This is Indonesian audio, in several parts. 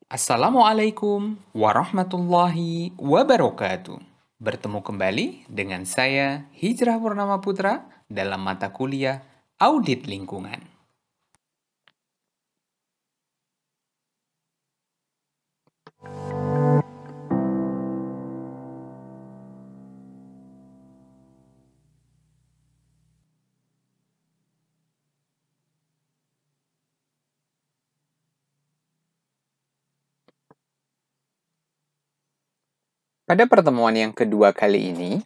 Assalamualaikum warahmatullahi wabarakatuh. Bertemu kembali dengan saya Hijrah Purnama Putra dalam mata kuliah Audit Lingkungan. Pada pertemuan yang kedua kali ini,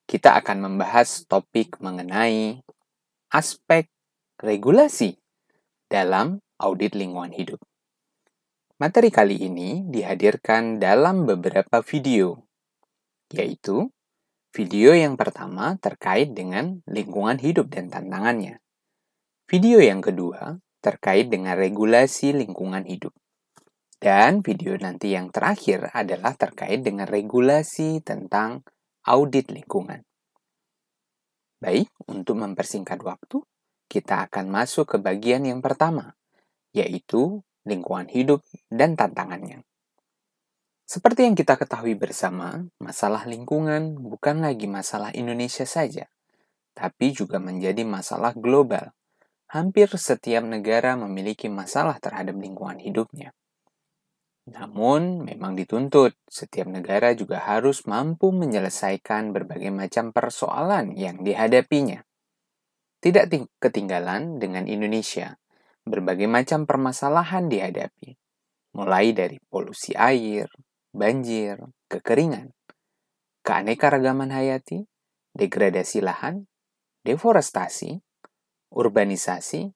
kita akan membahas topik mengenai aspek regulasi dalam audit lingkungan hidup. Materi kali ini dihadirkan dalam beberapa video, yaitu video yang pertama terkait dengan lingkungan hidup dan tantangannya. Video yang kedua terkait dengan regulasi lingkungan hidup. Dan video nanti yang terakhir adalah terkait dengan regulasi tentang audit lingkungan. Baik, untuk mempersingkat waktu, kita akan masuk ke bagian yang pertama, yaitu lingkungan hidup dan tantangannya. Seperti yang kita ketahui bersama, masalah lingkungan bukan lagi masalah Indonesia saja, tapi juga menjadi masalah global. Hampir setiap negara memiliki masalah terhadap lingkungan hidupnya. Namun, memang dituntut setiap negara juga harus mampu menyelesaikan berbagai macam persoalan yang dihadapinya. Tidak ketinggalan dengan Indonesia, berbagai macam permasalahan dihadapi, mulai dari polusi air, banjir, kekeringan, keanekaragaman hayati, degradasi lahan, deforestasi, urbanisasi,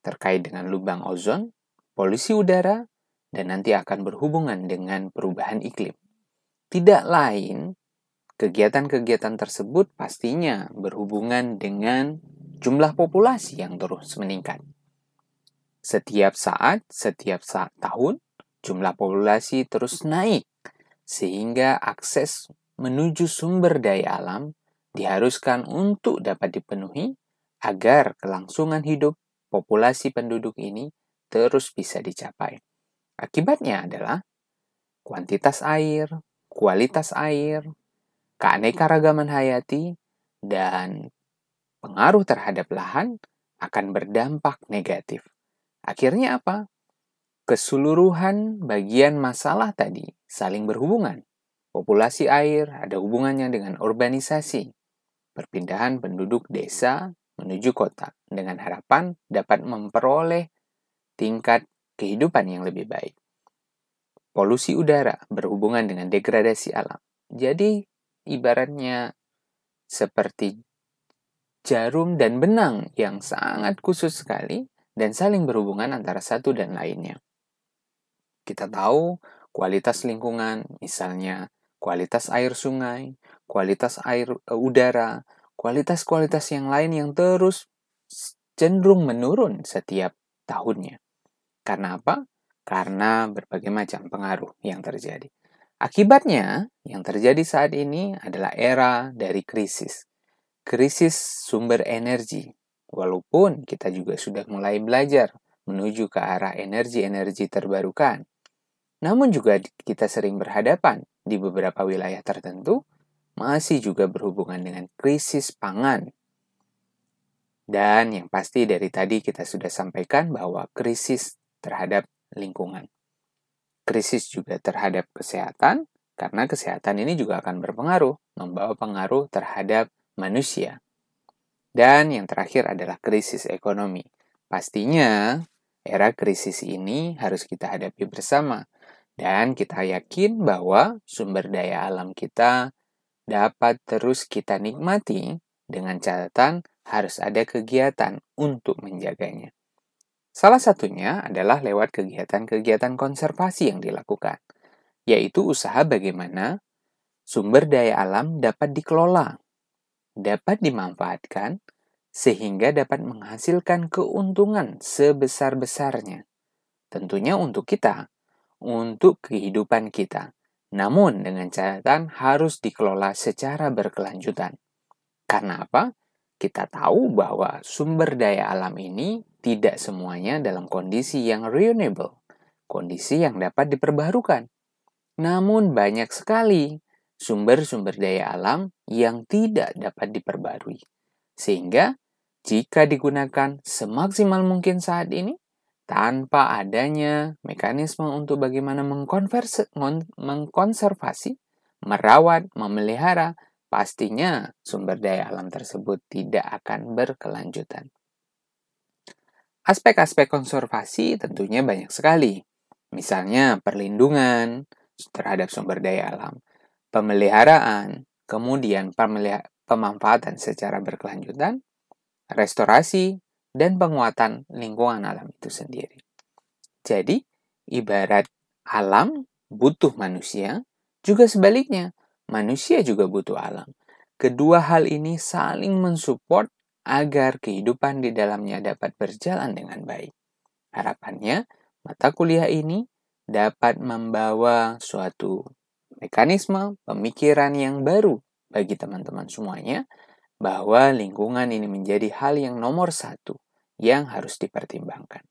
terkait dengan lubang ozon, polusi udara, dan nanti akan berhubungan dengan perubahan iklim. Tidak lain, kegiatan-kegiatan tersebut pastinya berhubungan dengan jumlah populasi yang terus meningkat. Setiap tahun, jumlah populasi terus naik, sehingga akses menuju sumber daya alam diharuskan untuk dapat dipenuhi agar kelangsungan hidup populasi penduduk ini terus bisa dicapai. Akibatnya adalah kuantitas air, kualitas air, keanekaragaman hayati, dan pengaruh terhadap lahan akan berdampak negatif. Akhirnya apa? Keseluruhan bagian masalah tadi saling berhubungan. Populasi air ada hubungannya dengan urbanisasi, perpindahan penduduk desa menuju kota dengan harapan dapat memperoleh tingkat kehidupan yang lebih baik. Polusi udara berhubungan dengan degradasi alam. Jadi, ibaratnya seperti jarum dan benang yang sangat khusus sekali dan saling berhubungan antara satu dan lainnya. Kita tahu kualitas lingkungan, misalnya kualitas air sungai, kualitas air udara, kualitas-kualitas yang lain yang terus cenderung menurun setiap tahunnya. Karena apa? Karena berbagai macam pengaruh yang terjadi. Akibatnya, yang terjadi saat ini adalah era dari krisis. Krisis sumber energi. Walaupun kita juga sudah mulai belajar menuju ke arah energi-energi terbarukan. Namun juga kita sering berhadapan di beberapa wilayah tertentu masih juga berhubungan dengan krisis pangan. Dan yang pasti dari tadi kita sudah sampaikan bahwa krisis terhadap lingkungan. Krisis juga terhadap kesehatan, karena kesehatan ini juga akan berpengaruh, membawa pengaruh terhadap manusia. Dan yang terakhir adalah krisis ekonomi. Pastinya, era krisis ini harus kita hadapi bersama. Dan kita yakin bahwa sumber daya alam kita dapat terus kita nikmati dengan catatan harus ada kegiatan untuk menjaganya. Salah satunya adalah lewat kegiatan-kegiatan konservasi yang dilakukan, yaitu usaha bagaimana sumber daya alam dapat dikelola, dapat dimanfaatkan, sehingga dapat menghasilkan keuntungan sebesar-besarnya. Tentunya untuk kita, untuk kehidupan kita. Namun dengan catatan harus dikelola secara berkelanjutan. Karena apa? Kita tahu bahwa sumber daya alam ini tidak semuanya dalam kondisi yang renewable. kondisi yang dapat diperbaharukan. Namun banyak sekali sumber-sumber daya alam yang tidak dapat diperbarui. Sehingga jika digunakan semaksimal mungkin saat ini, tanpa adanya mekanisme untuk bagaimana mengkonservasi, merawat, memelihara, pastinya sumber daya alam tersebut tidak akan berkelanjutan. Aspek-aspek konservasi tentunya banyak sekali. Misalnya perlindungan terhadap sumber daya alam, pemeliharaan, kemudian pemanfaatan secara berkelanjutan, restorasi, dan penguatan lingkungan alam itu sendiri. Jadi, ibarat alam butuh manusia, juga sebaliknya, manusia juga butuh alam. Kedua hal ini saling mensupport agar kehidupan di dalamnya dapat berjalan dengan baik. Harapannya, mata kuliah ini dapat membawa suatu mekanisme pemikiran yang baru bagi teman-teman semuanya, bahwa lingkungan ini menjadi hal yang nomor satu yang harus dipertimbangkan.